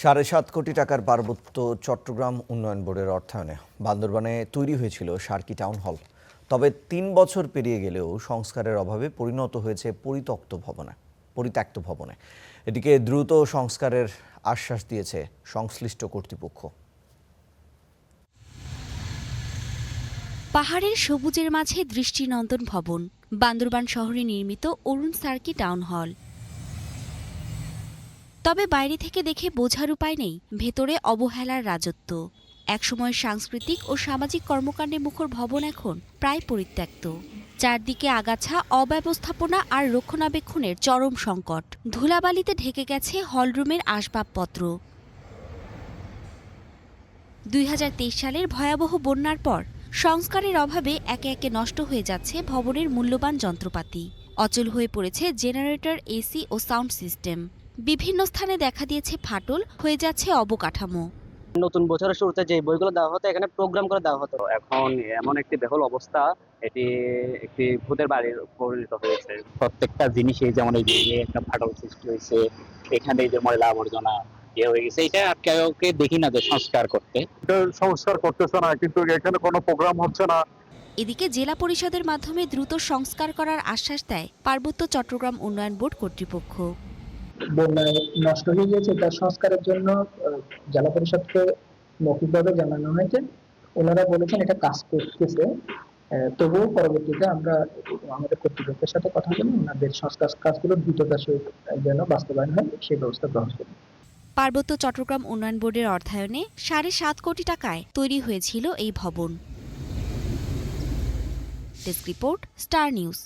৭.৫ কোটি টাকার পার্বত্য চট্টগ্রাম উন্নয়ন বোর্ডের অর্থায়নে বান্দরবানে তৈরি হয়েছিল সার্কি টাউন হল। তবে ৩ বছর পেরিয়ে গেলেও সংস্কারের অভাবে পরিণত হয়েছে পরিত্যক্ত ভবনে। এটিকে দ্রুত সংস্কারের আশ্বাস দিয়েছে সংশ্লিষ্ট কর্তৃপক্ষ। পাহাড়ের সবুজের মাঝে দৃষ্টিনন্দন ভবন, বান্দরবান শহরে নির্মিত অরুণ সার্কি টাউন হল। তবে বাইরে থেকে দেখে বোঝার উপায় নেই ভেতরে অবহেলার রাজত্ব। একসময় সাংস্কৃতিক ও সামাজিক কর্মকাণ্ডে মুখর ভবন এখন প্রায় পরিত্যক্ত। চারদিকে আগাছা, অব্যবস্থাপনা আর রক্ষণাবেক্ষণের চরম সংকট। ধুলাবালিতে ঢেকে গেছে হলরুমের আসবাবপত্র। ২০২৩ সালের ভয়াবহ বন্যার পর সংস্কারের অভাবে একে একে নষ্ট হয়ে যাচ্ছে ভবনের মূল্যবান যন্ত্রপাতি। অচল হয়ে পড়েছে জেনারেটর, এসি ও সাউন্ড সিস্টেম। বিভিন্ন স্থানে দেখা দিয়েছে ফাটল, হয়ে যাচ্ছে অবকাঠামো। নতুন বছরের শুরুতে যে বইগুলো দেওয়া হতো এখানে প্রোগ্রাম করে দেওয়া হতো, এখন এমন একটি বেহাল অবস্থা, এটি একটি ভূতের বাড়ির পরিণত হয়েছে। প্রত্যেকটা জিনিসে যেমন এই যে একটা ফাটল সৃষ্টি হয়েছে, এখানে এই যে ময়লা আবর্জনা হয়ে গেছে, এটা কাউকে দেখি না যে সংস্কার করতে। সংস্কার করতেছে না, কিন্তু এখানে কোনো প্রোগ্রাম হচ্ছে না। এদিকে জেলা পরিষদের মাধ্যমে দ্রুত সংস্কার করার আশ্বাস দেয় পার্বত্য চট্টগ্রাম উন্নয়ন বোর্ড কর্তৃপক্ষ। বন্যায় নষ্ট হয়ে গিয়েছে, তার সংস্কারের জন্য জেলা পরিষদকে মৌখিকভাবে জানানো হয়েছে। ওনারা বলেছেন এটা কাজ করতেছে, তবুও পরবর্তীতে আমরা আমাদের কর্তৃপক্ষের সাথে কথা বলে ওনাদের সংস্কার কাজগুলো দ্রুততার সহিত যেন বাস্তবায়ন হয় সেই ব্যবস্থা গ্রহণ করি। পার্বত্য চট্টগ্রাম উন্নয়ন বোর্ডের অর্থায়নে ৭.৫ কোটি টাকায় তৈরি হয়েছিল এই ভবন। Desk report, star news.